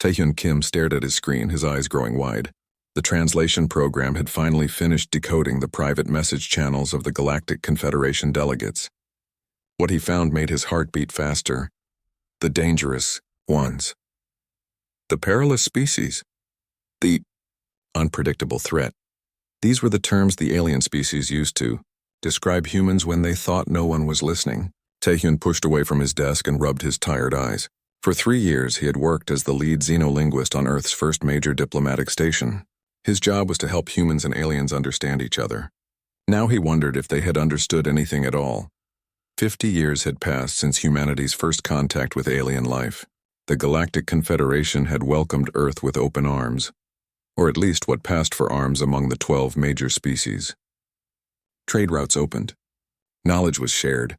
Taehyun Kim stared at his screen, his eyes growing wide. The translation program had finally finished decoding the private message channels of the Galactic Confederation delegates. What he found made his heart beat faster. The dangerous ones. The perilous species. The unpredictable threat. These were the terms the alien species used to describe humans when they thought no one was listening. Taehyun pushed away from his desk and rubbed his tired eyes. For 3 years, he had worked as the lead xenolinguist on Earth's first major diplomatic station. His job was to help humans and aliens understand each other. Now he wondered if they had understood anything at all. 50 years had passed since humanity's first contact with alien life. The Galactic Confederation had welcomed Earth with open arms, or at least what passed for arms among the 12 major species. Trade routes opened. Knowledge was shared.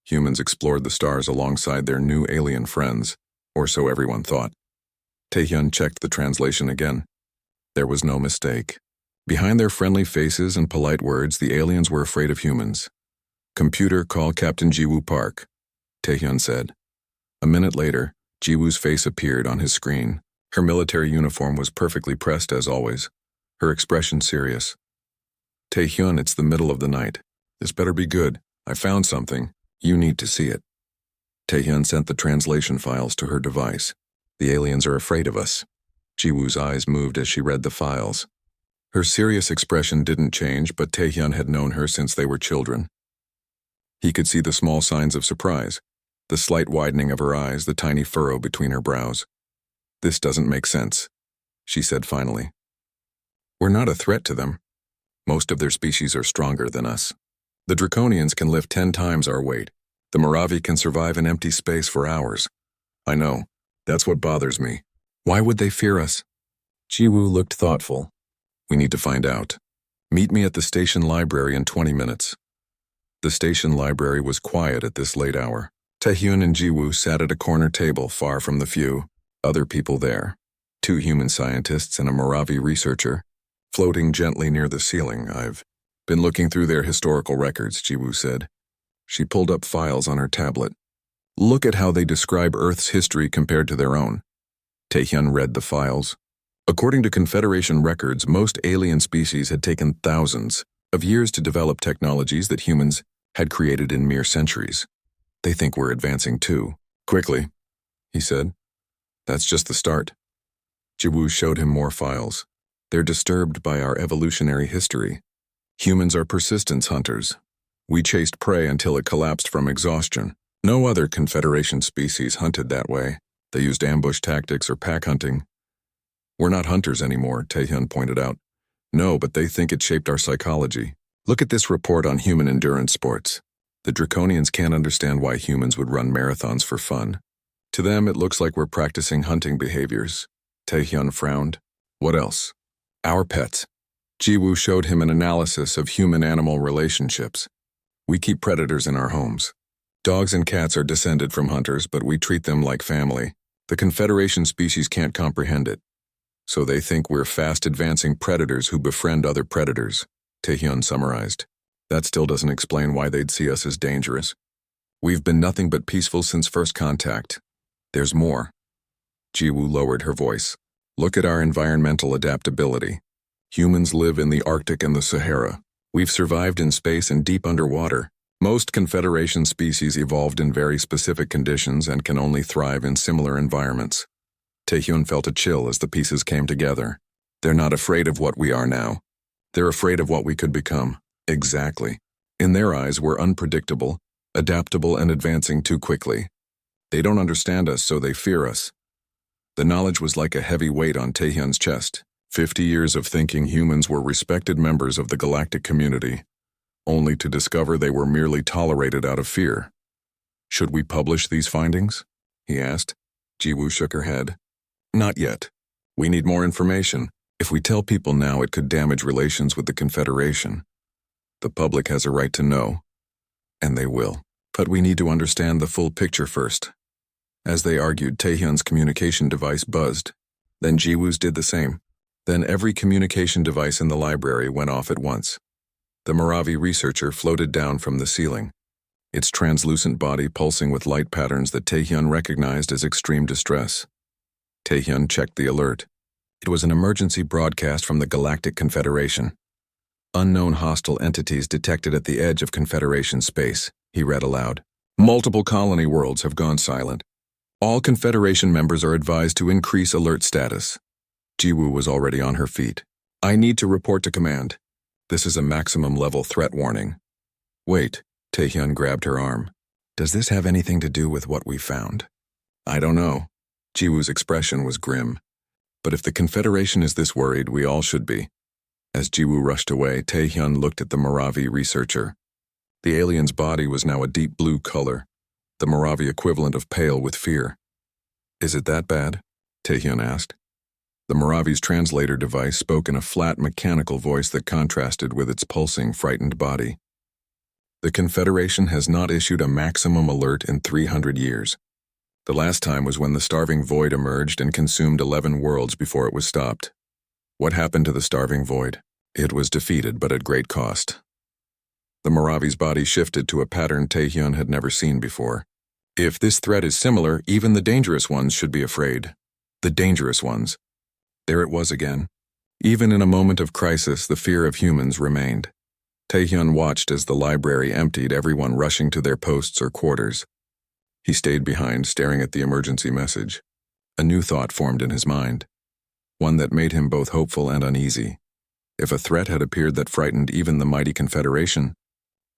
Humans explored the stars alongside their new alien friends, or so everyone thought. Taehyun checked the translation again. There was no mistake. Behind their friendly faces and polite words, the aliens were afraid of humans. "Computer, call Captain Jiwoo Park," Taehyun said. A minute later, Jiwoo's face appeared on his screen. Her military uniform was perfectly pressed as always, her expression serious. "Taehyun, it's the middle of the night. This better be good. I found something. You need to see it." Taehyun sent the translation files to her device. "The aliens are afraid of us." Jiwoo's eyes moved as she read the files. Her serious expression didn't change, but Taehyun had known her since they were children. He could see the small signs of surprise, the slight widening of her eyes, the tiny furrow between her brows. "This doesn't make sense," she said finally. "We're not a threat to them. Most of their species are stronger than us. The Draconians can lift 10 times our weight. The Moravi can survive in empty space for hours. I know. That's what bothers me. Why would they fear us?" Jiwoo looked thoughtful. "We need to find out. Meet me at the station library in 20 minutes. The station library was quiet at this late hour. Taehyun and Jiwoo sat at a corner table far from the few other people there. 2 human scientists and a Moravi researcher, floating gently near the ceiling. "I've been looking through their historical records," Jiwoo said. She pulled up files on her tablet. "Look at how they describe Earth's history compared to their own." Taehyun read the files. According to Confederation records, most alien species had taken thousands of years to develop technologies that humans had created in mere centuries. "They think we're advancing too. Quickly," he said. "That's just the start." Jiwoo showed him more files. "They're disturbed by our evolutionary history. Humans are persistence hunters. We chased prey until it collapsed from exhaustion. No other Confederation species hunted that way. They used ambush tactics or pack hunting." "We're not hunters anymore," Taehyun pointed out. "No, but they think it shaped our psychology. Look at this report on human endurance sports. The Draconians can't understand why humans would run marathons for fun. To them, it looks like we're practicing hunting behaviors." Taehyun frowned. "What else?" "Our pets." Jiwoo showed him an analysis of human-animal relationships. "We keep predators in our homes. Dogs and cats are descended from hunters, but we treat them like family. The Confederation species can't comprehend it. So they think we're fast-advancing predators who befriend other predators," Taehyun summarized. "That still doesn't explain why they'd see us as dangerous. We've been nothing but peaceful since first contact. There's more." Jiwoo lowered her voice. "Look at our environmental adaptability. Humans live in the Arctic and the Sahara. We've survived in space and deep underwater. Most Confederation species evolved in very specific conditions and can only thrive in similar environments." Taehyun felt a chill as the pieces came together. "They're not afraid of what we are now. They're afraid of what we could become." Exactly. In their eyes, we're unpredictable, adaptable, and advancing too quickly. They don't understand us, so they fear us. The knowledge was like a heavy weight on Taehyun's chest. 50 years of thinking humans were respected members of the galactic community, only to discover they were merely tolerated out of fear. "Should we publish these findings?" he asked. Jiwoo shook her head. "Not yet. We need more information. If we tell people now, it could damage relations with the Confederation. The public has a right to know, and they will. But we need to understand the full picture first." As they argued, Taehyun's communication device buzzed. Then Jiwoo's did the same. Then every communication device in the library went off at once. The Moravi researcher floated down from the ceiling, its translucent body pulsing with light patterns that Taehyun recognized as extreme distress. Taehyun checked the alert. It was an emergency broadcast from the Galactic Confederation. Unknown hostile entities detected at the edge of Confederation space, he read aloud. Multiple colony worlds have gone silent. All Confederation members are advised to increase alert status. Jiwoo was already on her feet. I need to report to command. This is a maximum level threat warning. Wait, Taehyun grabbed her arm. Does this have anything to do with what we found? I don't know. Jiwoo's expression was grim. But if the Confederation is this worried, we all should be. As Jiwoo rushed away, Taehyun looked at the Moravi researcher. The alien's body was now a deep blue color, the Moravi equivalent of pale with fear. Is it that bad? Taehyun asked. The Moravi's translator device spoke in a flat, mechanical voice that contrasted with its pulsing, frightened body. The Confederation has not issued a maximum alert in 300 years. The last time was when the starving void emerged and consumed 11 worlds before it was stopped. What happened to the starving void? It was defeated, but at great cost. The Moravi's body shifted to a pattern Taehyun had never seen before. If this threat is similar, even the dangerous ones should be afraid. The dangerous ones. There it was again. Even in a moment of crisis, the fear of humans remained. Taehyun watched as the library emptied, everyone rushing to their posts or quarters. He stayed behind, staring at the emergency message. A new thought formed in his mind. One that made him both hopeful and uneasy. If a threat had appeared that frightened even the mighty Confederation,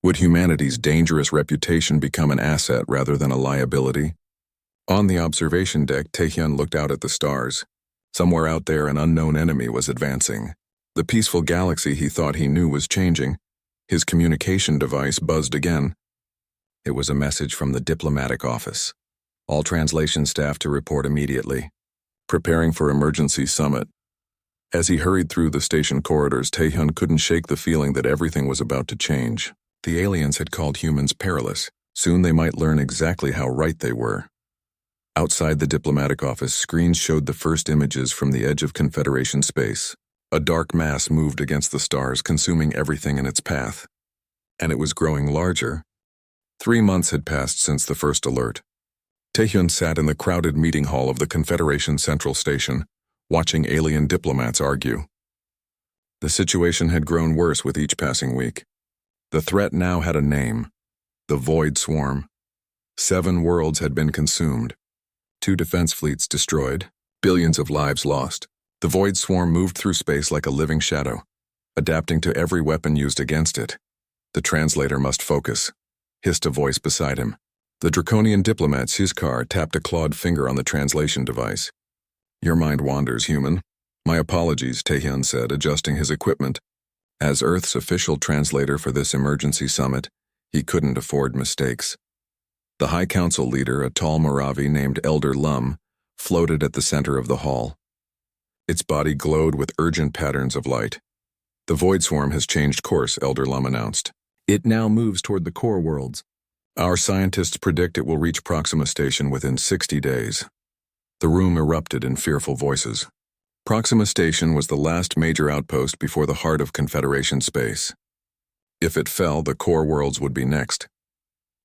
would humanity's dangerous reputation become an asset rather than a liability? On the observation deck, Taehyun looked out at the stars. Somewhere out there, an unknown enemy was advancing. The peaceful galaxy he thought he knew was changing. His communication device buzzed again. It was a message from the diplomatic office. All translation staff to report immediately. Preparing for emergency summit. As he hurried through the station corridors, Taehyun couldn't shake the feeling that everything was about to change. The aliens had called humans perilous. Soon they might learn exactly how right they were. Outside the diplomatic office, screens showed the first images from the edge of Confederation space. A dark mass moved against the stars, consuming everything in its path. And it was growing larger. 3 months had passed since the first alert. Taehyun sat in the crowded meeting hall of the Confederation Central Station, watching alien diplomats argue. The situation had grown worse with each passing week. The threat now had a name. The Void Swarm. 7 worlds had been consumed. 2 defense fleets destroyed. Billions of lives lost. The Void Swarm moved through space like a living shadow, adapting to every weapon used against it. The translator must focus, hissed a voice beside him. The draconian diplomat Sizkar tapped a clawed finger on the translation device. Your mind wanders, human. My apologies, Taehyun said, adjusting his equipment. As Earth's official translator for this emergency summit, he couldn't afford mistakes. The High Council leader, a tall Moravi named Elder Lum, floated at the center of the hall. Its body glowed with urgent patterns of light. The Void Swarm has changed course, Elder Lum announced. It now moves toward the core worlds. Our scientists predict it will reach Proxima Station within 60 days. The room erupted in fearful voices. Proxima Station was the last major outpost before the heart of Confederation space. If it fell, the core worlds would be next.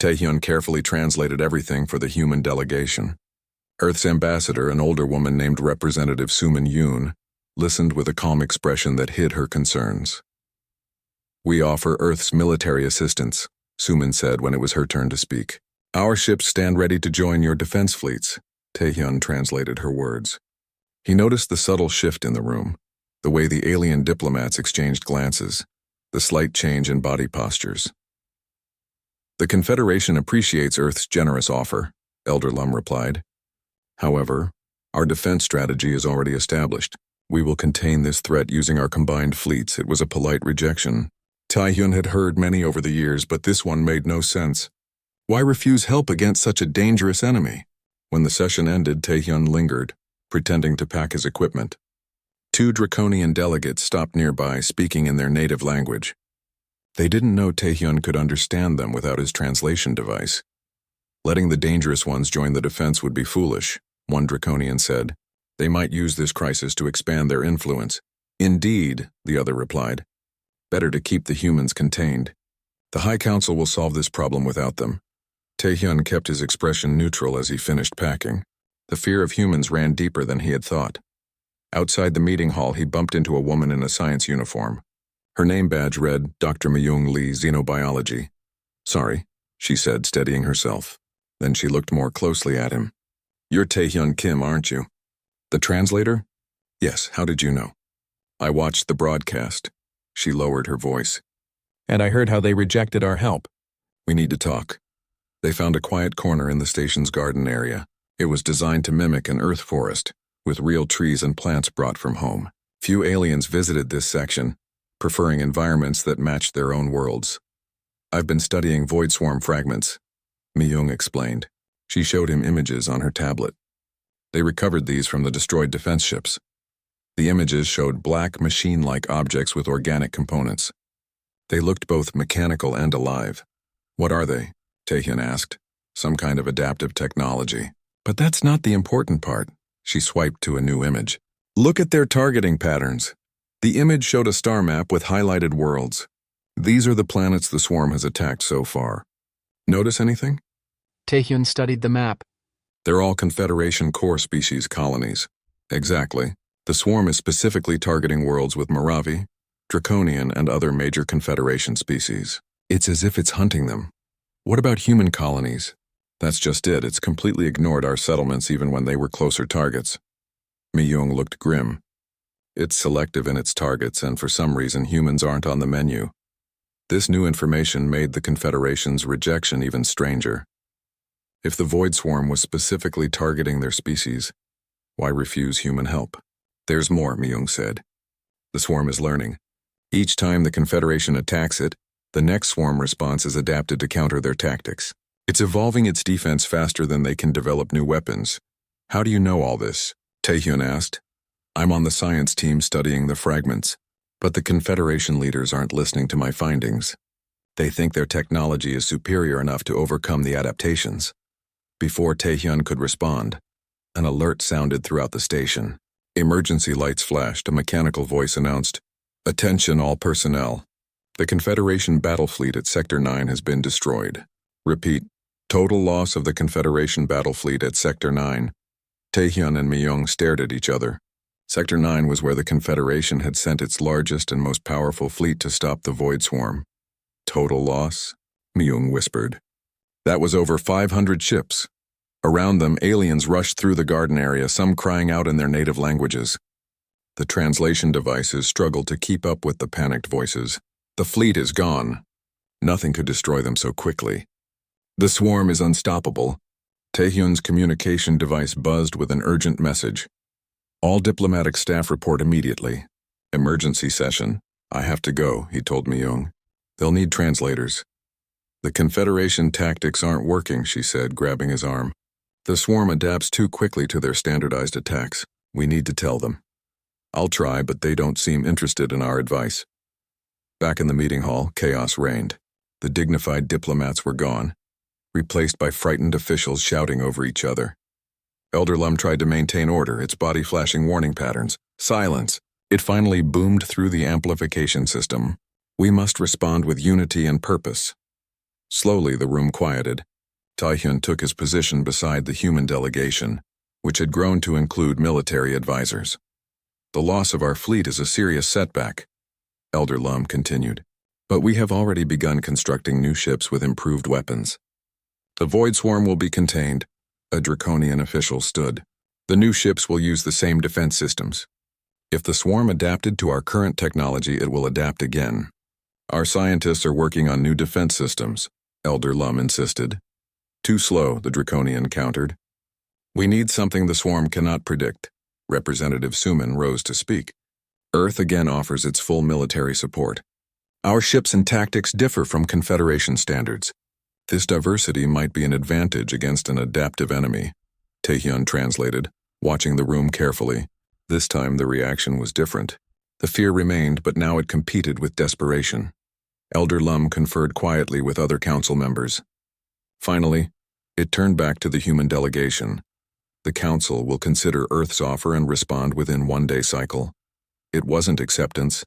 Taehyun carefully translated everything for the human delegation. Earth's ambassador, an older woman named Representative Suman Yoon, listened with a calm expression that hid her concerns. We offer Earth's military assistance, Suman said when it was her turn to speak. Our ships stand ready to join your defense fleets, Taehyun translated her words. He noticed the subtle shift in the room, the way the alien diplomats exchanged glances, the slight change in body postures. The Confederation appreciates Earth's generous offer, Elder Lum replied. However, our defense strategy is already established. We will contain this threat using our combined fleets. It was a polite rejection. Taehyun had heard many over the years, but this one made no sense. Why refuse help against such a dangerous enemy? When the session ended, Taehyun lingered, pretending to pack his equipment. 2 draconian delegates stopped nearby, speaking in their native language. They didn't know Taehyun could understand them without his translation device. Letting the dangerous ones join the defense would be foolish, one draconian said. They might use this crisis to expand their influence. Indeed, the other replied. Better to keep the humans contained. The High Council will solve this problem without them. Taehyun kept his expression neutral as he finished packing. The fear of humans ran deeper than he had thought. Outside the meeting hall, he bumped into a woman in a science uniform. Her name badge read Dr. Myung Lee, Xenobiology. "Sorry," she said, steadying herself. Then she looked more closely at him. "You're Taehyun Kim, aren't you?" "The translator?" "Yes, how did you know?" "I watched the broadcast." She lowered her voice. "And I heard how they rejected our help." "We need to talk." They found a quiet corner in the station's garden area. It was designed to mimic an earth forest, with real trees and plants brought from home. Few aliens visited this section, preferring environments that matched their own worlds. "I've been studying void swarm fragments," Myung explained. She showed him images on her tablet. They recovered these from the destroyed defense ships. The images showed black, machine-like objects with organic components. They looked both mechanical and alive. "What are they?" Taehyun asked. "Some kind of adaptive technology." "But that's not the important part." She swiped to a new image. "Look at their targeting patterns." The image showed a star map with highlighted worlds. "These are the planets the swarm has attacked so far. Notice anything?" Taehyun studied the map. "They're all Confederation core species colonies." "Exactly. The swarm is specifically targeting worlds with Moravi, Draconian, and other major Confederation species. It's as if it's hunting them." "What about human colonies?" "That's just it. It's completely ignored our settlements even when they were closer targets." Myung looked grim. "It's selective in its targets, and for some reason humans aren't on the menu." This new information made the Confederation's rejection even stranger. If the Void Swarm was specifically targeting their species, why refuse human help? "There's more," Myung said. "The swarm is learning. Each time the Confederation attacks it, the next swarm response is adapted to counter their tactics. It's evolving its defense faster than they can develop new weapons." "How do you know all this?" Taehyun asked. "I'm on the science team studying the fragments, but the Confederation leaders aren't listening to my findings. They think their technology is superior enough to overcome the adaptations." Before Taehyun could respond, an alert sounded throughout the station. Emergency lights flashed. A mechanical voice announced, "Attention all personnel. The Confederation battle fleet at Sector 9 has been destroyed. Repeat, total loss of the Confederation battle fleet at Sector 9. Taehyun and Myung stared at each other. Sector 9 was where the Confederation had sent its largest and most powerful fleet to stop the Void Swarm. "Total loss?" Myung whispered. "That was over 500 ships. Around them, aliens rushed through the garden area, some crying out in their native languages. The translation devices struggled to keep up with the panicked voices. The fleet is gone. Nothing could destroy them so quickly. The swarm is unstoppable." Taehyun's communication device buzzed with an urgent message. "All diplomatic staff report immediately. Emergency session. I have to go," he told Myung. "They'll need translators." "The Confederation tactics aren't working," she said, grabbing his arm. "The swarm adapts too quickly to their standardized attacks. We need to tell them." "I'll try, but they don't seem interested in our advice." Back in the meeting hall, chaos reigned. The dignified diplomats were gone, replaced by frightened officials shouting over each other. Elder Lum tried to maintain order, its body flashing warning patterns. "Silence!" It finally boomed through the amplification system. "We must respond with unity and purpose." Slowly, the room quieted. Taehyun took his position beside the human delegation, which had grown to include military advisors. "The loss of our fleet is a serious setback," Elder Lum continued. "But we have already begun constructing new ships with improved weapons. The Void Swarm will be contained," a Draconian official stood. "The new ships will use the same defense systems. If the swarm adapted to our current technology, it will adapt again. Our scientists are working on new defense systems," Elder Lum insisted. "Too slow," the Draconian countered. "We need something the swarm cannot predict." Representative Suman rose to speak. "Earth again offers its full military support. Our ships and tactics differ from Confederation standards. This diversity might be an advantage against an adaptive enemy," Taehyun translated, watching the room carefully. This time the reaction was different. The fear remained, but now it competed with desperation. Elder Lum conferred quietly with other council members. Finally, it turned back to the human delegation. The council will consider Earth's offer and respond within one-day cycle. It wasn't acceptance,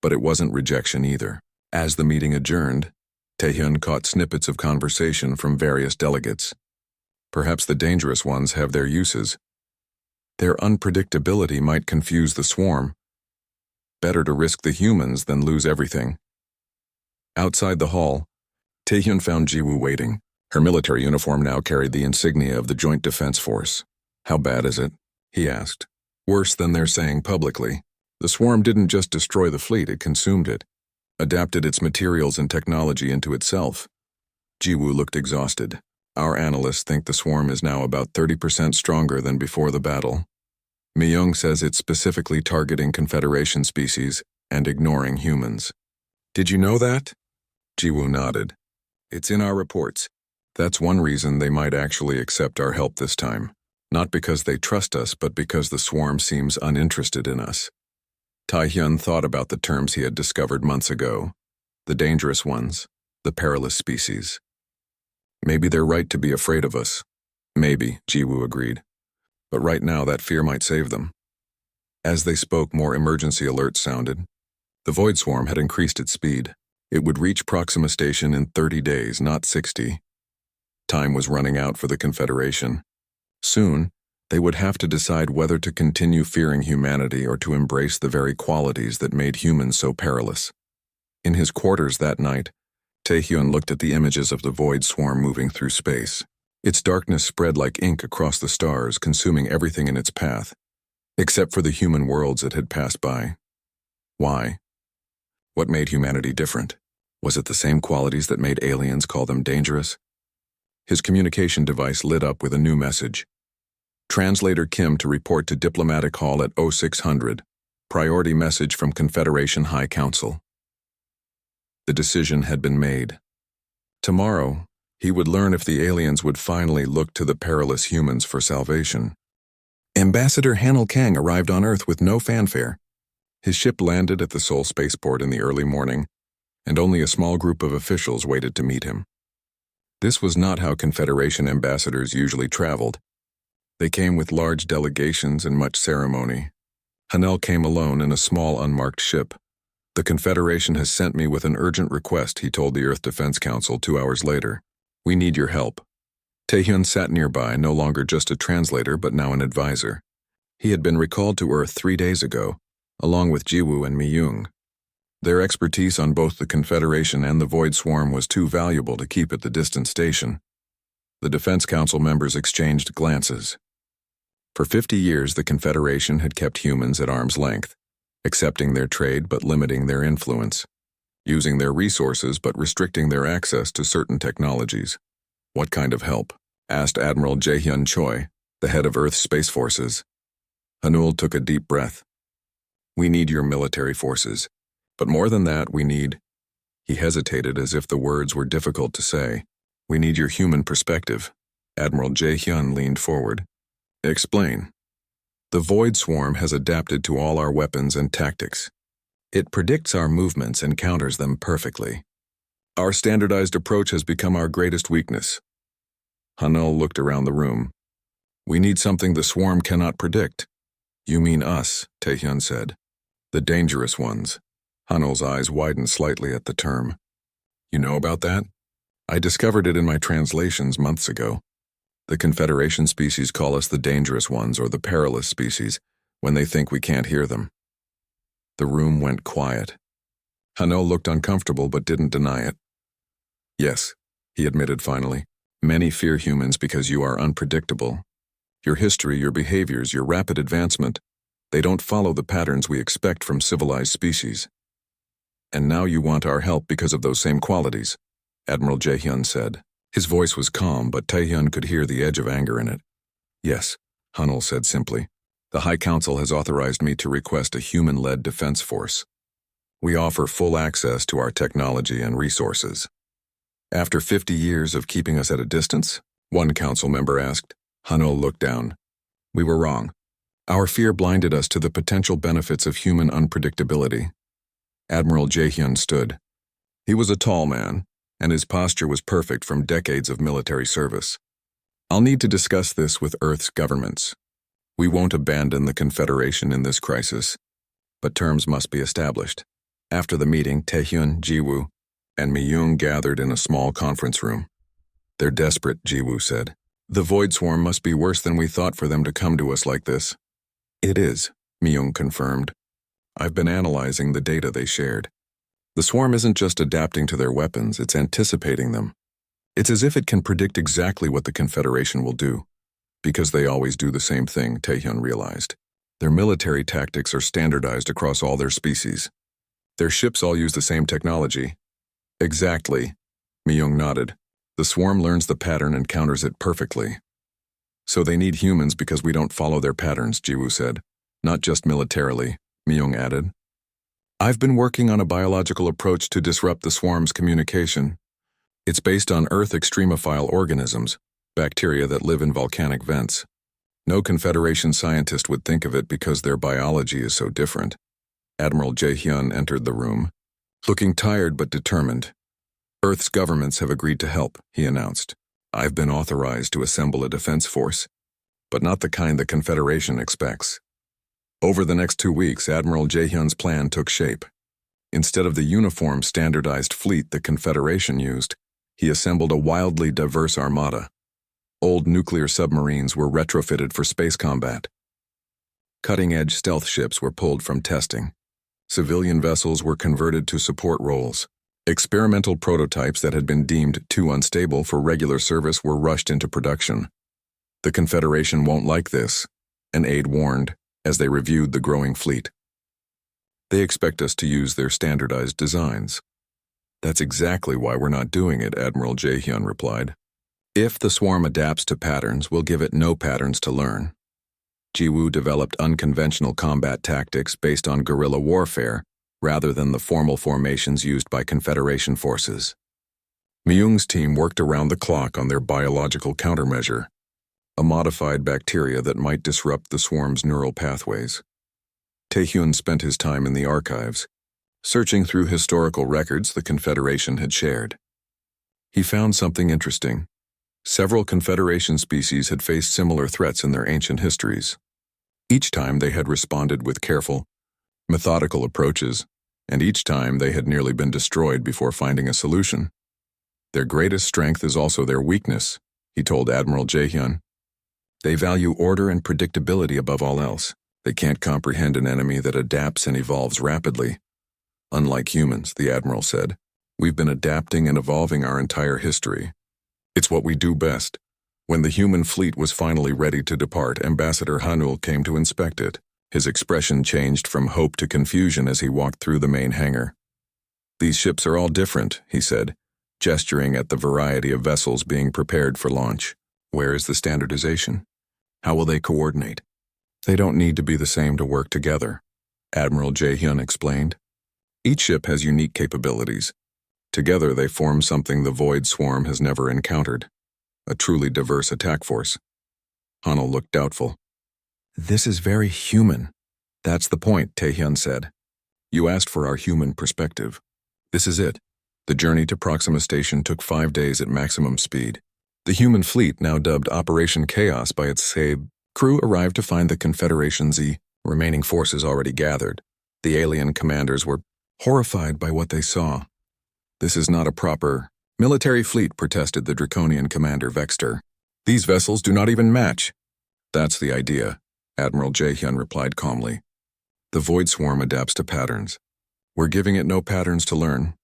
but it wasn't rejection either. As the meeting adjourned, Taehyun caught snippets of conversation from various delegates. Perhaps the dangerous ones have their uses. Their unpredictability might confuse the swarm. Better to risk the humans than lose everything. Outside the hall, Taehyun found Jiwoo waiting. Her military uniform now carried the insignia of the Joint Defense Force. "How bad is it?" he asked. "Worse than they're saying publicly. The swarm didn't just destroy the fleet, it consumed it, adapted its materials and technology into itself." Jiwoo looked exhausted. "Our analysts think the swarm is now about 30% stronger than before the battle. Mi-young says it's specifically targeting Confederation species and ignoring humans." "Did you know that?" Jiwoo nodded. "It's in our reports. That's one reason they might actually accept our help this time. Not because they trust us, but because the swarm seems uninterested in us." Taehyun thought about the terms he had discovered months ago. The dangerous ones, the perilous species. "Maybe they're right to be afraid of us." "Maybe," Jiwoo agreed. "But right now that fear might save them." As they spoke, more emergency alerts sounded. The Void Swarm had increased its speed. It would reach Proxima Station in 30 days, not 60. Time was running out for the Confederation. Soon, they would have to decide whether to continue fearing humanity or to embrace the very qualities that made humans so perilous. In his quarters that night, Taehyun looked at the images of the Void Swarm moving through space. Its darkness spread like ink across the stars, consuming everything in its path, except for the human worlds it had passed by. Why? What made humanity different? Was it the same qualities that made aliens call them dangerous? His communication device lit up with a new message. "Translator Kim to report to Diplomatic Hall at 0600. Priority message from Confederation High Council." The decision had been made. Tomorrow, he would learn if the aliens would finally look to the perilous humans for salvation. Ambassador Hanel Kang arrived on Earth with no fanfare. His ship landed at the Seoul spaceport in the early morning, and only a small group of officials waited to meet him. This was not how Confederation ambassadors usually traveled. They came with large delegations and much ceremony. Hanel came alone in a small unmarked ship. "The Confederation has sent me with an urgent request," he told the Earth Defense Council 2 hours later. "We need your help." Taehyun sat nearby, no longer just a translator but now an advisor. He had been recalled to Earth 3 days ago, along with Jiwoo and Mi-young. Their expertise on both the Confederation and the Void Swarm was too valuable to keep at the distant station. The Defense Council members exchanged glances. For 50 years, the Confederation had kept humans at arm's length, accepting their trade but limiting their influence, using their resources but restricting their access to certain technologies. "What kind of help?" asked Admiral Jae-hyun Choi, the head of Earth's Space Forces. Hanul took a deep breath. "We need your military forces. But more than that, we need—" He hesitated as if the words were difficult to say. "We need your human perspective." Admiral Jae-hyun leaned forward. "Explain." "The Void Swarm has adapted to all our weapons and tactics. It predicts our movements and counters them perfectly. Our standardized approach has become our greatest weakness." Hanul looked around the room. "We need something the Swarm cannot predict." "You mean us," Taehyun said. "The dangerous ones." Hanul's eyes widened slightly at the term. "You know about that?" "I discovered it in my translations months ago. The Confederation species call us the dangerous ones or the perilous species when they think we can't hear them." The room went quiet. Hanul looked uncomfortable but didn't deny it. "Yes," he admitted finally. "Many fear humans because you are unpredictable. Your history, your behaviors, your rapid advancement, they don't follow the patterns we expect from civilized species. And now you want our help because of those same qualities," Admiral Jae-hyun said. His voice was calm, but Taehyun could hear the edge of anger in it. "Yes," Hanul said simply. "The High Council has authorized me to request a human-led defense force. We offer full access to our technology and resources." "After 50 years of keeping us at a distance?" one council member asked. Hanul looked down. "We were wrong. Our fear blinded us to the potential benefits of human unpredictability." Admiral Jae-hyun stood. He was a tall man, and his posture was perfect from decades of military service. "I'll need to discuss this with Earth's governments. We won't abandon the Confederation in this crisis, but terms must be established." After the meeting, Taehyun, Jiwoo, and Mi-young gathered in a small conference room. "They're desperate," Jiwoo said. The Void Swarm must be worse than we thought for them to come to us like this. It is, Myung confirmed. I've been analyzing the data they shared. The swarm isn't just adapting to their weapons, it's anticipating them. It's as if it can predict exactly what the Confederation will do. Because they always do the same thing, Taehyun realized. Their military tactics are standardized across all their species. Their ships all use the same technology. Exactly, Myung nodded. The swarm learns the pattern and counters it perfectly. So they need humans because we don't follow their patterns, Jiwoo said. Not just militarily, Myung added. I've been working on a biological approach to disrupt the swarm's communication. It's based on Earth extremophile organisms, bacteria that live in volcanic vents. No Confederation scientist would think of it because their biology is so different. Admiral Jae-hyun entered the room, looking tired but determined. Earth's governments have agreed to help, he announced. I've been authorized to assemble a defense force, but not the kind the Confederation expects. Over the next 2 weeks, Admiral Jae-hyun's plan took shape. Instead of the uniform standardized fleet the Confederation used, he assembled a wildly diverse armada. Old nuclear submarines were retrofitted for space combat. Cutting-edge stealth ships were pulled from testing. Civilian vessels were converted to support roles. Experimental prototypes that had been deemed too unstable for regular service were rushed into production. The Confederation won't like this, an aide warned, as they reviewed the growing fleet. They expect us to use their standardized designs. That's exactly why we're not doing it, Admiral Jae-hyun replied. If the swarm adapts to patterns, we'll give it no patterns to learn. Jiwoo developed unconventional combat tactics based on guerrilla warfare, rather than the formal formations used by Confederation forces. Myung's team worked around the clock on their biological countermeasure, a modified bacteria that might disrupt the swarm's neural pathways. Taehyun spent his time in the archives, searching through historical records the Confederation had shared. He found something interesting. Several Confederation species had faced similar threats in their ancient histories. Each time they had responded with careful, methodical approaches, and each time they had nearly been destroyed before finding a solution. Their greatest strength is also their weakness, he told Admiral Jae-hyun. They value order and predictability above all else. They can't comprehend an enemy that adapts and evolves rapidly. Unlike humans, the Admiral said, we've been adapting and evolving our entire history. It's what we do best. When the human fleet was finally ready to depart, Ambassador Hanul came to inspect it. His expression changed from hope to confusion as he walked through the main hangar. These ships are all different, he said, gesturing at the variety of vessels being prepared for launch. Where is the standardization? How will they coordinate? They don't need to be the same to work together, Admiral Jae-hyun explained. Each ship has unique capabilities. Together they form something the Void Swarm has never encountered, a truly diverse attack force. Hanul looked doubtful. This is very human. That's the point, Taehyun said. You asked for our human perspective. This is it. The journey to Proxima Station took 5 days at maximum speed. The human fleet, now dubbed Operation Chaos by its crew, arrived to find the Confederation's remaining forces already gathered. The alien commanders were horrified by what they saw. This is not a proper military fleet, protested the Draconian commander Vexter. These vessels do not even match. That's the idea, Admiral Jae-hyun replied calmly. The Void Swarm adapts to patterns. We're giving it no patterns to learn.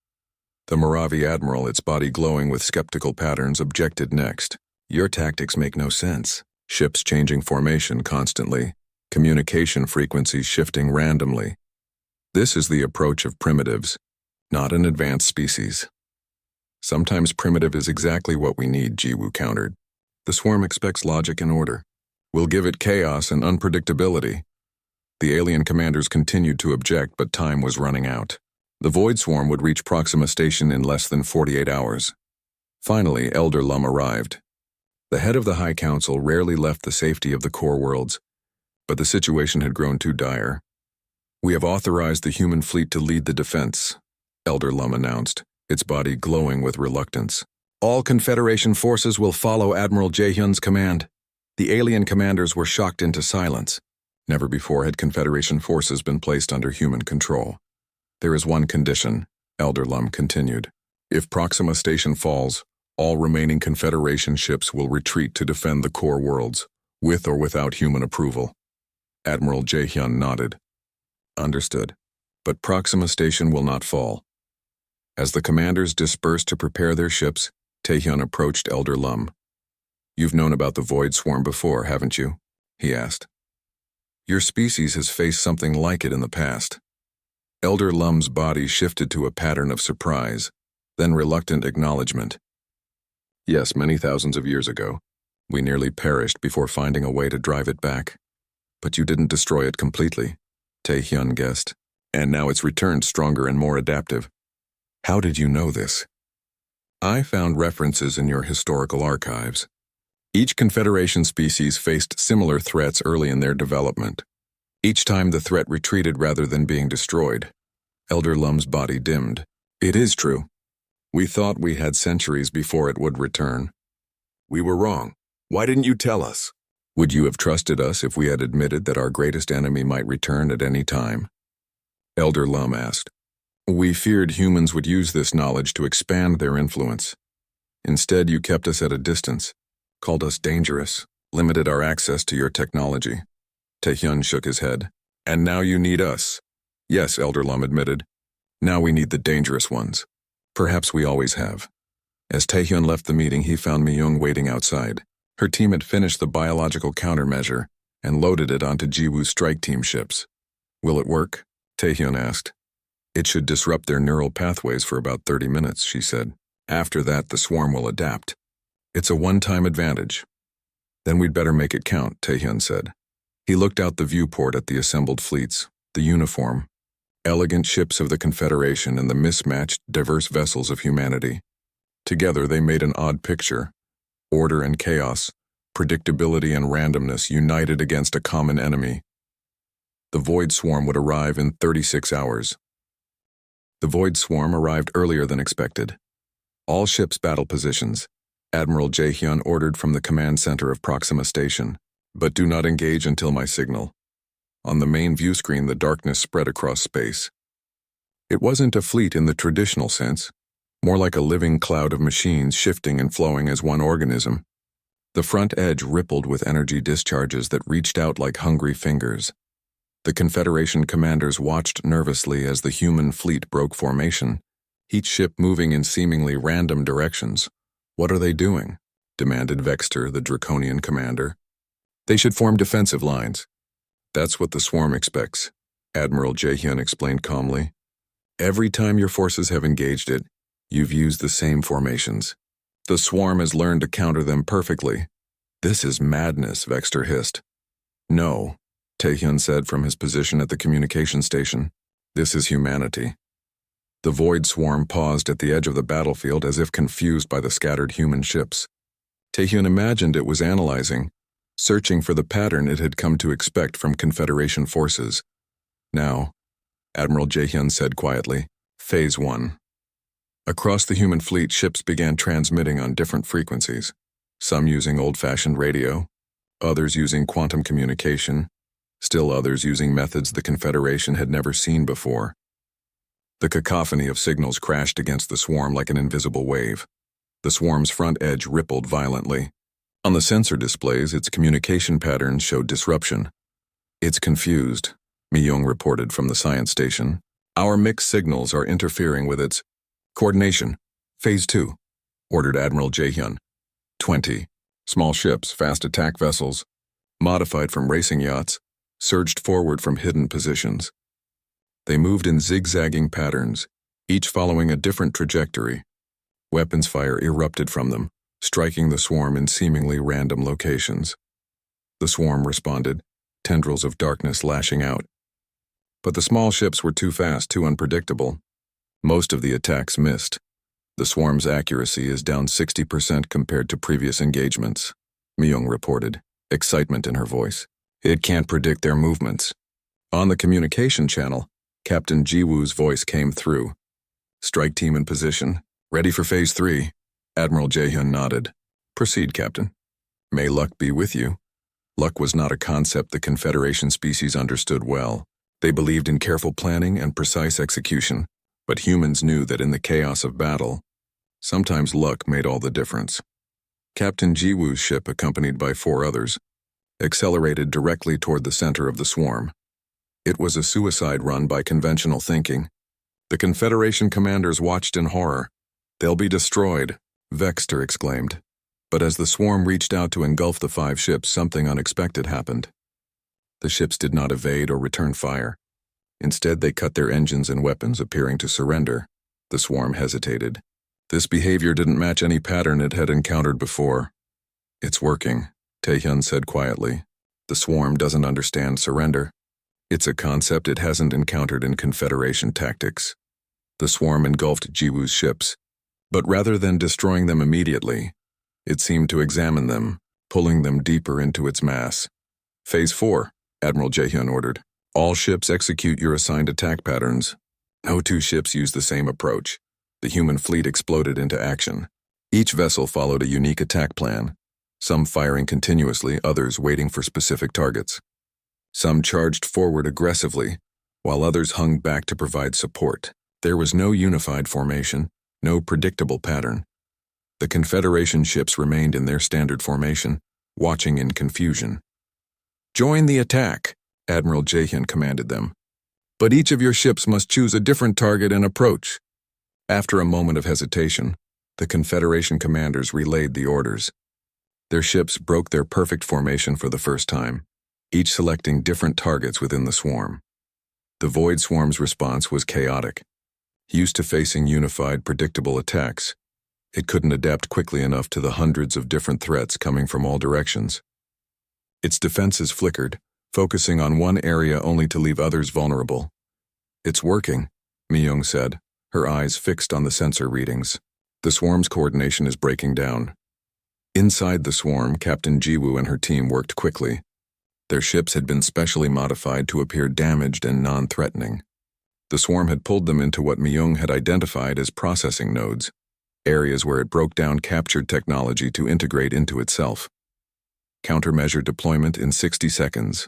The Moravi Admiral, its body glowing with skeptical patterns, objected next. Your tactics make no sense. Ships changing formation constantly, communication frequencies shifting randomly. This is the approach of primitives, not an advanced species. Sometimes primitive is exactly what we need, Jiwoo countered. The swarm expects logic and order. We'll give it chaos and unpredictability. The alien commanders continued to object, but time was running out. The Void Swarm would reach Proxima Station in less than 48 hours. Finally, Elder Lum arrived. The head of the High Council rarely left the safety of the core worlds, but the situation had grown too dire. We have authorized the human fleet to lead the defense, Elder Lum announced, its body glowing with reluctance. All Confederation forces will follow Admiral Jae-hyun's command. The alien commanders were shocked into silence. Never before had Confederation forces been placed under human control. There is one condition, Elder Lum continued. If Proxima Station falls, All remaining Confederation ships will retreat to defend the core worlds, with or without human approval. Admiral Jae-hyun nodded. Understood. But Proxima Station will not fall. As the commanders dispersed to prepare their ships, Taehyun approached Elder Lum. You've known about the Void Swarm before, haven't you? He asked. Your species has faced something like it in the past. Elder Lum's body shifted to a pattern of surprise, then reluctant acknowledgement. Yes, many thousands of years ago. We nearly perished before finding a way to drive it back. But you didn't destroy it completely, Taehyun guessed. And now it's returned stronger and more adaptive. How did you know this? I found references in your historical archives. Each Confederation species faced similar threats early in their development. Each time the threat retreated rather than being destroyed. Elder Lum's body dimmed. It is true. We thought we had centuries before it would return. We were wrong. Why didn't you tell us? Would you have trusted us if we had admitted that our greatest enemy might return at any time? Elder Lum asked. We feared humans would use this knowledge to expand their influence. Instead, you kept us at a distance, called us dangerous, limited our access to your technology. Taehyun shook his head. And now you need us. Yes, Elder Lum admitted. Now we need the dangerous ones. Perhaps we always have. As Taehyun left the meeting, he found Mi-young waiting outside. Her team had finished the biological countermeasure and loaded it onto Jiwoo's strike team ships. Will it work? Taehyun asked. It should disrupt their neural pathways for about 30 minutes, she said. After that, the swarm will adapt. It's a one-time advantage. Then we'd better make it count, Taehyun said. He looked out the viewport at the assembled fleets, the uniform, elegant ships of the Confederation and the mismatched, diverse vessels of humanity. Together they made an odd picture. Order and chaos, predictability and randomness united against a common enemy. The Void Swarm would arrive in 36 hours. The Void Swarm arrived earlier than expected. All ships' battle positions. Admiral Jae-hyun ordered from the command center of Proxima Station. But do not engage until my signal. On the main view screen, the darkness spread across space. It wasn't a fleet in the traditional sense, more like a living cloud of machines shifting and flowing as one organism. The front edge rippled with energy discharges that reached out like hungry fingers. The Confederation commanders watched nervously as the human fleet broke formation, each ship moving in seemingly random directions. What are they doing? Demanded Vexter, the Draconian commander. They should form defensive lines. That's what the swarm expects, Admiral Jae-hyun explained calmly. Every time your forces have engaged it, you've used the same formations. The swarm has learned to counter them perfectly. This is madness, Vexter hissed. No, Taehyun said from his position at the communication station. This is humanity. The Void Swarm paused at the edge of the battlefield as if confused by the scattered human ships. Taehyun imagined it was analyzing, searching for the pattern it had come to expect from Confederation forces. Now, Admiral Jae-hyun said quietly, Phase 1. Across the human fleet, ships began transmitting on different frequencies, some using old-fashioned radio, others using quantum communication, still others using methods the Confederation had never seen before. The cacophony of signals crashed against the swarm like an invisible wave. The swarm's front edge rippled violently. On the sensor displays, its communication patterns showed disruption. It's confused, Mi-young reported from the science station. Our mixed signals are interfering with its coordination. Phase 2, ordered Admiral Jae-hyun. 20 small ships, fast attack vessels, modified from racing yachts, surged forward from hidden positions. They moved in zigzagging patterns, each following a different trajectory. Weapons fire erupted from them, striking the swarm in seemingly random locations. The swarm responded, tendrils of darkness lashing out. But the small ships were too fast, too unpredictable. Most of the attacks missed. The swarm's accuracy is down 60% compared to previous engagements, Mi-young reported, excitement in her voice. It can't predict their movements. On the communication channel, Captain Jiwoo's voice came through. Strike team in position. Ready for Phase 3. Admiral Jae-hyun nodded. Proceed, Captain. May luck be with you. Luck was not a concept the Confederation species understood well. They believed in careful planning and precise execution, but humans knew that in the chaos of battle, Sometimes luck made all the difference. Captain Jiwoo's ship, accompanied by 4 others, accelerated directly toward the center of the swarm. It was a suicide run by conventional thinking. The Confederation commanders watched in horror. "They'll be destroyed," Vexter exclaimed. But as the swarm reached out to engulf the 5 ships, something unexpected happened. The ships did not evade or return fire. Instead, they cut their engines and weapons, appearing to surrender. The swarm hesitated. This behavior didn't match any pattern it had encountered before. "It's working," Taehyun said quietly. "The swarm doesn't understand surrender. It's a concept it hasn't encountered in Confederation tactics." The swarm engulfed Jiwoo's ships, but rather than destroying them immediately, it seemed to examine them, pulling them deeper into its mass. "Phase 4, Admiral Jaehyun ordered. "All ships execute your assigned attack patterns." No 2 ships used the same approach. The human fleet exploded into action. Each vessel followed a unique attack plan, some firing continuously, others waiting for specific targets. Some charged forward aggressively, while others hung back to provide support. There was no unified formation, no predictable pattern. The Confederation ships remained in their standard formation, watching in confusion. "Join the attack," Admiral Jaehyun commanded them. "But each of your ships must choose a different target and approach." After a moment of hesitation, the Confederation commanders relayed the orders. Their ships broke their perfect formation for the first time, each selecting different targets within the swarm. The Void Swarm's response was chaotic. Used to facing unified, predictable attacks, it couldn't adapt quickly enough to the hundreds of different threats coming from all directions. Its defenses flickered, focusing on one area only to leave others vulnerable. "It's working," Mi-young said, her eyes fixed on the sensor readings. "The swarm's coordination is breaking down." Inside the swarm, Captain Jiwoo and her team worked quickly. Their ships had been specially modified to appear damaged and non-threatening. The swarm had pulled them into what Mi-young had identified as processing nodes, areas where it broke down captured technology to integrate into itself. "Countermeasure deployment in 60 seconds.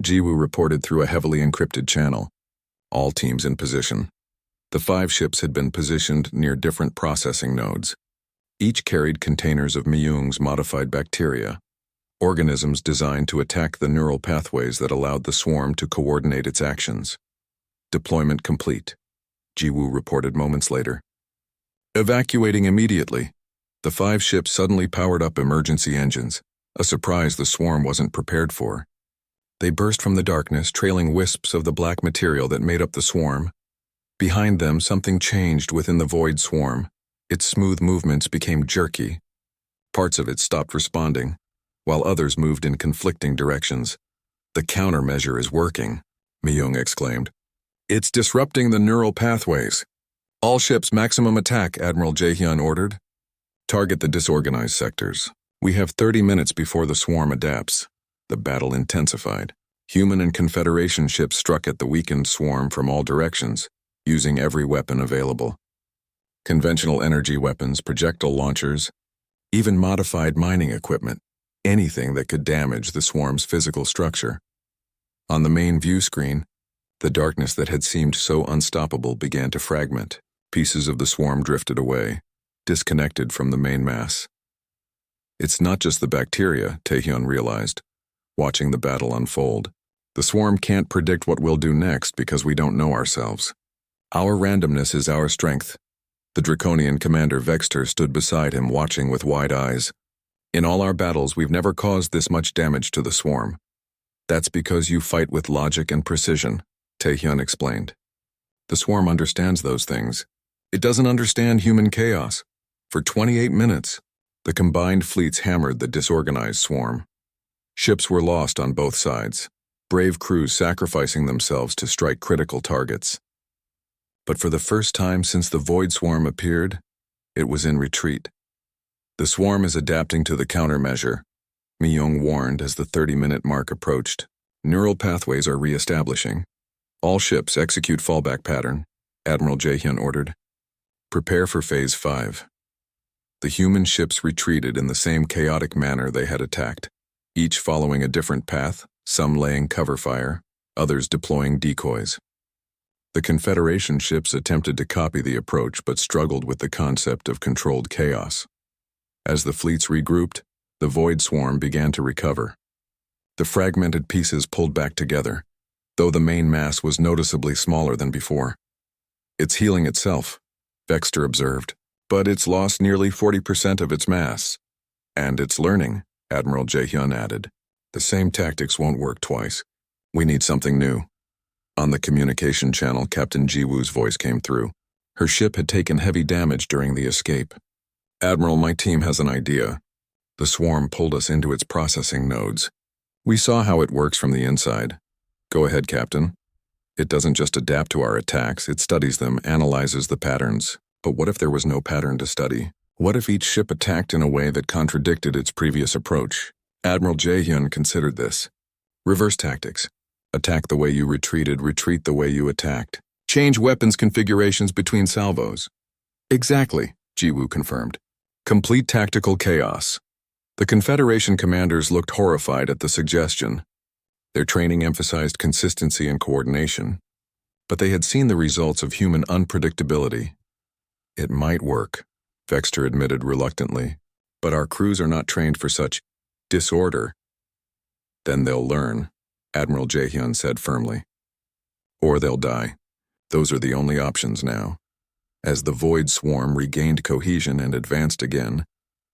Jiwoo reported through a heavily encrypted channel. All teams in position. The 5 ships had been positioned near different processing nodes. Each carried containers of Mi-young's modified bacteria, organisms designed to attack the neural pathways that allowed the swarm to coordinate its actions. "Deployment complete," Jiwoo reported moments later. Evacuating immediately, the 5 ships suddenly powered up emergency engines, a surprise the swarm wasn't prepared for. They burst from the darkness, trailing wisps of the black material that made up the swarm. Behind them, something changed within the Void Swarm. Its smooth movements became jerky. Parts of it stopped responding, while others moved in conflicting directions. "The countermeasure is working," Mi-young exclaimed. "It's disrupting the neural pathways." "All ships maximum attack," Admiral Jaehyun ordered. "Target the disorganized sectors. We have 30 minutes before the swarm adapts." The battle intensified. Human and Confederation ships struck at the weakened swarm from all directions, using every weapon available. Conventional energy weapons, projectile launchers, even modified mining equipment, anything that could damage the swarm's physical structure. On the main view screen, the darkness that had seemed so unstoppable began to fragment. Pieces of the swarm drifted away, disconnected from the main mass. "It's not just the bacteria," Taehyun realized, watching the battle unfold. "The swarm can't predict what we'll do next because we don't know ourselves. Our randomness is our strength." The Draconian commander Vexter stood beside him, watching with wide eyes. "In all our battles, we've never caused this much damage to the swarm. That's because you fight with logic and precision," Taehyun explained. "The swarm understands those things. It doesn't understand human chaos." For 28 minutes, the combined fleets hammered the disorganized swarm. Ships were lost on both sides, brave crews sacrificing themselves to strike critical targets. But for the first time since the Void Swarm appeared, it was in retreat. "The swarm is adapting to the countermeasure," Mi-young warned as the 30-minute mark approached. "Neural pathways are re-establishing. All ships execute fallback pattern," Admiral Jaehyun ordered. "Prepare for Phase 5. The human ships retreated in the same chaotic manner they had attacked, each following a different path, some laying cover fire, others deploying decoys. The Confederation ships attempted to copy the approach but struggled with the concept of controlled chaos. As the fleets regrouped, the Void Swarm began to recover. The fragmented pieces pulled back together, though the main mass was noticeably smaller than before. "It's healing itself," Vexter observed, "but it's lost nearly 40% of its mass." "And it's learning," Admiral Jaehyun added. "The same tactics won't work twice. We need something new." On the communication channel, Captain Jiwoo's voice came through. Her ship had taken heavy damage during the escape. "Admiral, my team has an idea. The swarm pulled us into its processing nodes. We saw how it works from the inside." "Go ahead, Captain." "It doesn't just adapt to our attacks, it studies them, analyzes the patterns. But what if there was no pattern to study? What if each ship attacked in a way that contradicted its previous approach?" Admiral Jaehyun considered this. "Reverse tactics. Attack the way you retreated, retreat the way you attacked. Change weapons configurations between salvos." "Exactly," Jiwoo confirmed. "Complete tactical chaos." The Confederation commanders looked horrified at the suggestion. Their training emphasized consistency and coordination, but they had seen the results of human unpredictability. "It might work," Vexter admitted reluctantly, "but our crews are not trained for such disorder." "Then they'll learn," Admiral Jaehyun said firmly. "Or they'll die. Those are the only options now." As the Void Swarm regained cohesion and advanced again,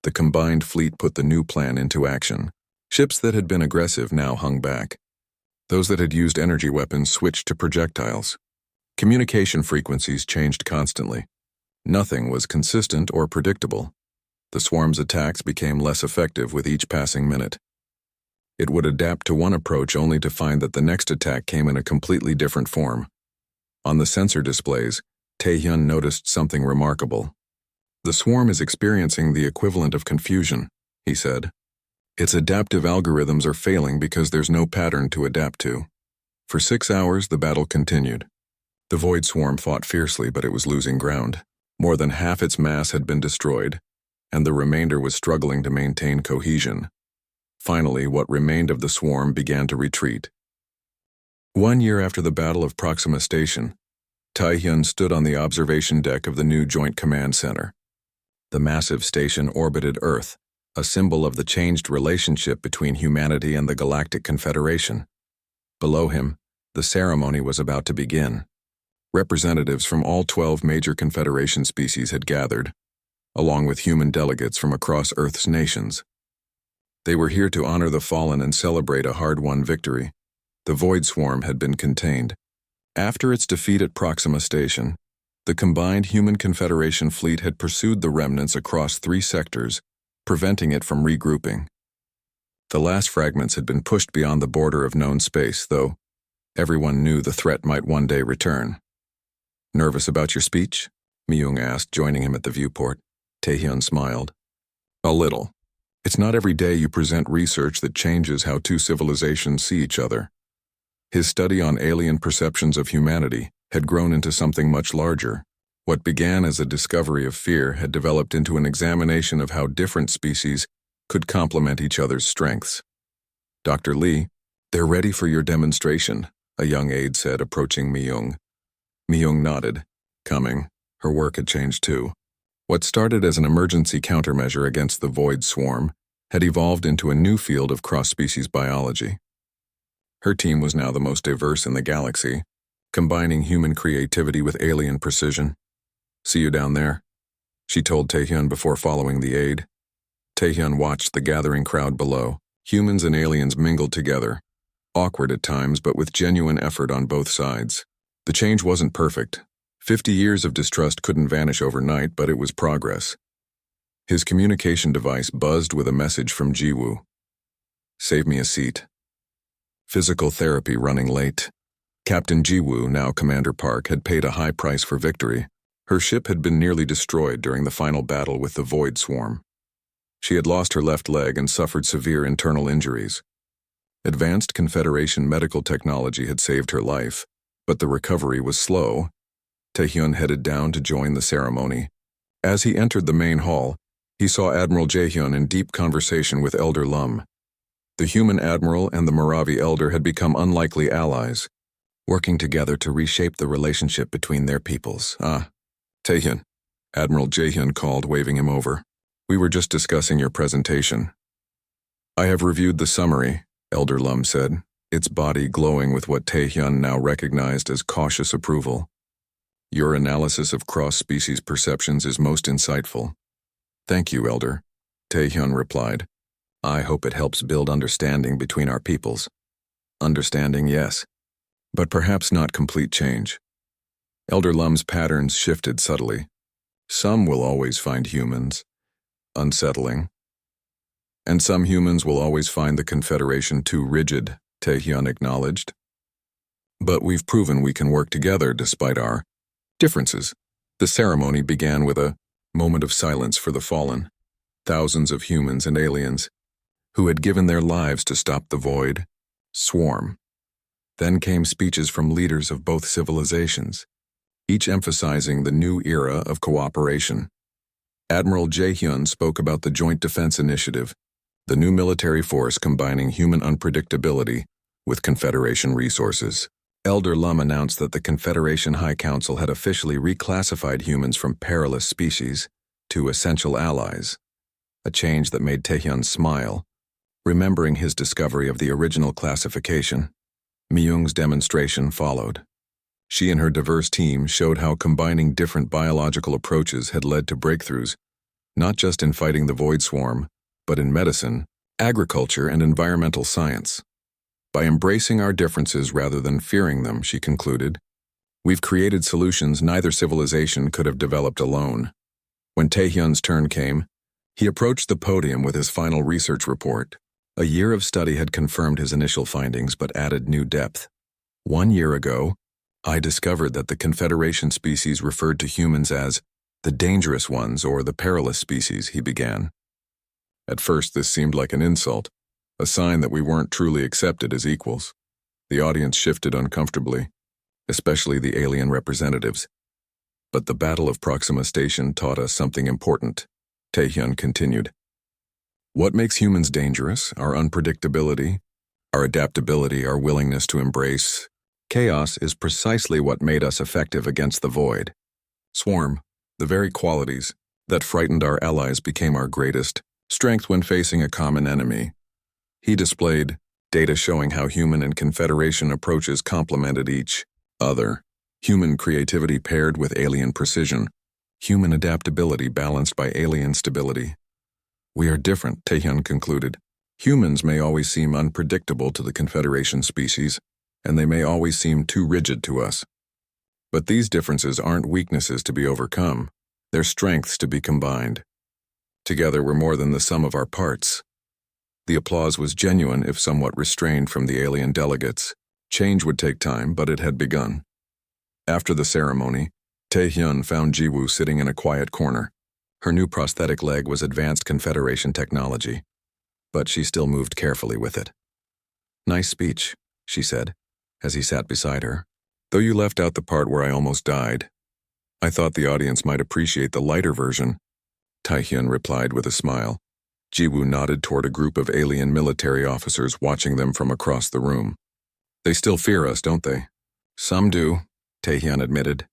the combined fleet put the new plan into action. Ships that had been aggressive now hung back. Those that had used energy weapons switched to projectiles. Communication frequencies changed constantly. Nothing was consistent or predictable. The swarm's attacks became less effective with each passing minute. It would adapt to one approach only to find that the next attack came in a completely different form. On the sensor displays, Taehyun noticed something remarkable. "The swarm is experiencing the equivalent of confusion," he said. "Its adaptive algorithms are failing because there's no pattern to adapt to." For 6 hours, the battle continued. The Void Swarm fought fiercely, but it was losing ground. More than half its mass had been destroyed, and the remainder was struggling to maintain cohesion. Finally, what remained of the swarm began to retreat. 1 year after the Battle of Proxima Station, Taehyun stood on the observation deck of the new Joint Command Center. The massive station orbited Earth, a symbol of the changed relationship between humanity and the Galactic Confederation. Below him, the ceremony was about to begin. Representatives from all 12 major Confederation species had gathered, along with human delegates from across Earth's nations. They were here to honor the fallen and celebrate a hard-won victory. The Void Swarm had been contained. After its defeat at Proxima Station, the combined Human Confederation fleet had pursued the remnants across 3 sectors, preventing it from regrouping. The last fragments had been pushed beyond the border of known space, though everyone knew the threat might one day return. "Nervous about your speech?" Myung asked, joining him at the viewport. Taehyun smiled. "A little. It's not every day you present research that changes how 2 civilizations see each other." His study on alien perceptions of humanity had grown into something much larger. What began as a discovery of fear had developed into an examination of how different species could complement each other's strengths. "Dr. Lee, they're ready for your demonstration," a young aide said, approaching Myung. Myung nodded. Coming. Her work had changed too. What started as an emergency countermeasure against the Void Swarm had evolved into a new field of cross-species biology. Her team was now the most diverse in the galaxy, combining human creativity with alien precision. "See you down there," she told Taehyun before following the aide. Taehyun watched the gathering crowd below. Humans and aliens mingled together, awkward at times but with genuine effort on both sides. The change wasn't perfect. 50 years of distrust couldn't vanish overnight, but it was progress. His communication device buzzed with a message from Jiwoo. "Save me a seat. Physical therapy running late." Captain Jiwoo, now Commander Park, had paid a high price for victory. Her ship had been nearly destroyed during the final battle with the Void Swarm. She had lost her left leg and suffered severe internal injuries. Advanced Confederation medical technology had saved her life, but the recovery was slow. Taehyun headed down to join the ceremony. As he entered the main hall, he saw Admiral Jaehyun in deep conversation with Elder Lum. The human admiral and the Moravi elder had become unlikely allies. working together to reshape the relationship between their peoples. Ah, Taehyun. Admiral Jaehyun called, waving him over. We were just discussing your presentation. I have reviewed the summary, Elder Lum said, its body glowing with what Taehyun now recognized as cautious approval. Your analysis of cross-species perceptions is most insightful. Thank you, Elder, Taehyun replied. I hope it helps build understanding between our peoples. Understanding, yes, but perhaps not complete change. Elder Lum's patterns shifted subtly. Some will always find humans unsettling, and some humans will always find the Confederation too rigid, Taehyun acknowledged. But we've proven we can work together despite our differences. The ceremony began with a moment of silence for the fallen, thousands of humans and aliens who had given their lives to stop the void, swarm. Then came speeches from leaders of both civilizations, each emphasizing the new era of cooperation. Admiral Jaehyun spoke about the Joint Defense Initiative, the new military force combining human unpredictability with Confederation resources. Elder Lum announced that the Confederation High Council had officially reclassified humans from perilous species to essential allies, a change that made Taehyun smile. Remembering his discovery of the original classification, Myung's demonstration followed. She and her diverse team showed how combining different biological approaches had led to breakthroughs, not just in fighting the void swarm, but in medicine, agriculture, and environmental science. By embracing our differences rather than fearing them, she concluded, we've created solutions neither civilization could have developed alone. When Taehyun's turn came, he approached the podium with his final research report. A year of study had confirmed his initial findings but added new depth. 1 year ago, I discovered that the Confederation species referred to humans as the dangerous ones or the perilous species, he began. At first, this seemed like an insult, a sign that we weren't truly accepted as equals. The audience shifted uncomfortably, especially the alien representatives. But the Battle of Proxima Station taught us something important, Taehyun continued. What makes humans dangerous? Our unpredictability, our adaptability, our willingness to embrace chaos is precisely what made us effective against the void. Swarm, the very qualities that frightened our allies became our greatest strength when facing a common enemy. He displayed data showing how human and Confederation approaches complemented each other. Human creativity paired with alien precision. Human adaptability balanced by alien stability. We are different, Taehyun concluded. Humans may always seem unpredictable to the Confederation species, and they may always seem too rigid to us. But these differences aren't weaknesses to be overcome, they're strengths to be combined. Together we're more than the sum of our parts. The applause was genuine if somewhat restrained from the alien delegates. Change would take time, but it had begun. After the ceremony, Taehyun found Jiwoo sitting in a quiet corner. Her new prosthetic leg was advanced Confederation technology, but she still moved carefully with it. Nice speech, she said, as he sat beside her. Though you left out the part where I almost died. I thought the audience might appreciate the lighter version, Taehyun replied with a smile. Jiwoo nodded toward a group of alien military officers watching them from across the room. They still fear us, don't they? Some do, Taehyun admitted.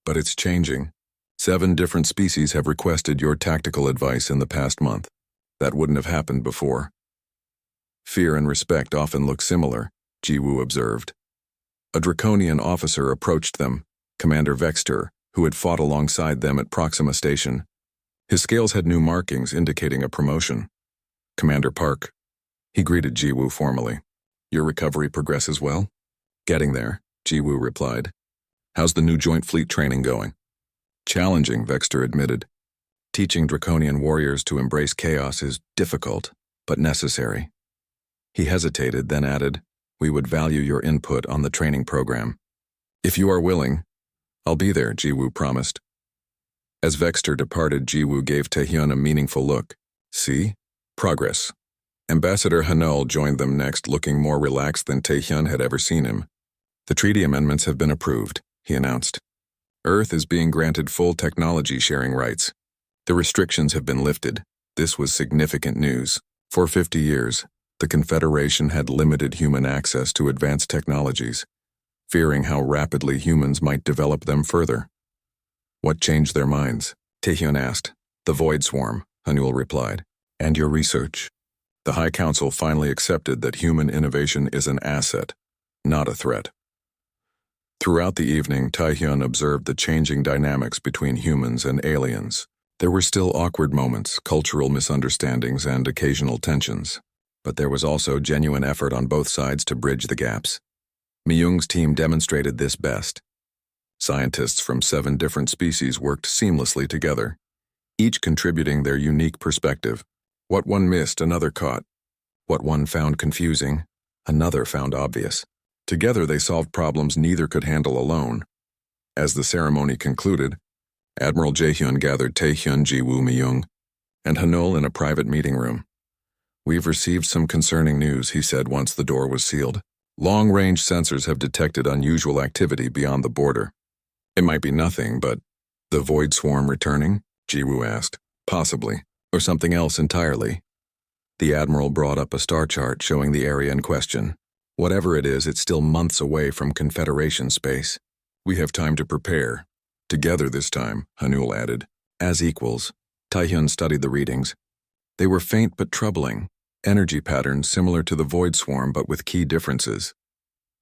But it's changing. 7 different species have requested your tactical advice in the past month. That wouldn't have happened before. Fear and respect often look similar, Jiwoo observed. A draconian officer approached them, Commander Vexter, who had fought alongside them at Proxima Station. His scales had new markings indicating a promotion. Commander Park. He greeted Jiwoo formally. Your recovery progresses well? Getting there, Jiwoo replied. How's the new joint fleet training going? Challenging, Vexter admitted. Teaching draconian warriors to embrace chaos is difficult, but necessary. He hesitated, then added, we would value your input on the training program. If you are willing, I'll be there, Jiwoo promised. As Vexter departed, Jiwoo gave Taehyun a meaningful look. See? Progress. Ambassador Hanul joined them next, looking more relaxed than Taehyun had ever seen him. The treaty amendments have been approved, he announced. Earth is being granted full technology sharing rights. The restrictions have been lifted. This was significant news. For 50 years, the Confederation had limited human access to advanced technologies. fearing how rapidly humans might develop them further. What changed their minds? Taehyun asked. The Void Swarm, Hanul replied. And your research? The High Council finally accepted that human innovation is an asset, not a threat. Throughout the evening, Taehyun observed the changing dynamics between humans and aliens. There were still awkward moments, cultural misunderstandings, and occasional tensions. But there was also genuine effort on both sides to bridge the gaps. Myung's team demonstrated this best. Scientists from 7 different species worked seamlessly together, each contributing their unique perspective. What one missed, another caught. What one found confusing, another found obvious. Together they solved problems neither could handle alone. As the ceremony concluded, Admiral Jaehyun gathered Taehyun, Jiwoo, Myung, and Hanul in a private meeting room. We've received some concerning news, he said once the door was sealed. Long-range sensors have detected unusual activity beyond the border. It might be nothing, but the Void Swarm returning? Jiwoo asked. Possibly, or something else entirely. The Admiral brought up a star chart showing the area in question. Whatever it is, it's still months away from Confederation space. We have time to prepare. Together this time, Hanul added. As equals. Taehyun studied the readings. They were faint but troubling. Energy patterns similar to the Void Swarm but with key differences.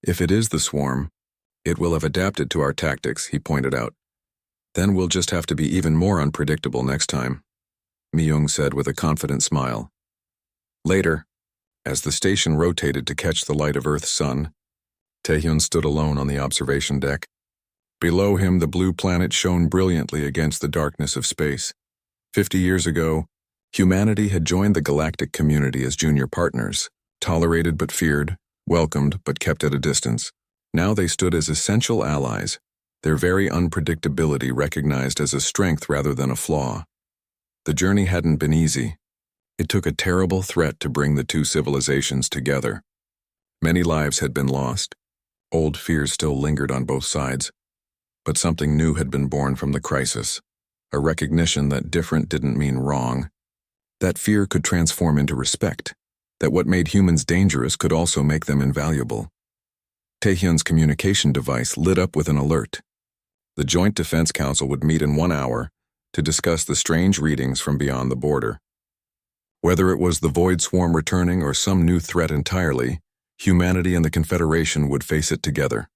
If it is the Swarm, it will have adapted to our tactics, he pointed out. Then we'll just have to be even more unpredictable next time, Myung said with a confident smile. Later, as the station rotated to catch the light of Earth's sun, Taehyun stood alone on the observation deck. Below him, the blue planet shone brilliantly against the darkness of space. 50 years ago, humanity had joined the galactic community as junior partners, tolerated but feared, welcomed but kept at a distance. Now they stood as essential allies, their very unpredictability recognized as a strength rather than a flaw. The journey hadn't been easy. It took a terrible threat to bring the two civilizations together. Many lives had been lost. Old fears still lingered on both sides. But something new had been born from the crisis, a recognition that different didn't mean wrong, that fear could transform into respect, that what made humans dangerous could also make them invaluable. Taehyun's communication device lit up with an alert. The Joint Defense Council would meet in 1 hour to discuss the strange readings from beyond the border. Whether it was the Void Swarm returning or some new threat entirely, humanity and the Confederation would face it together.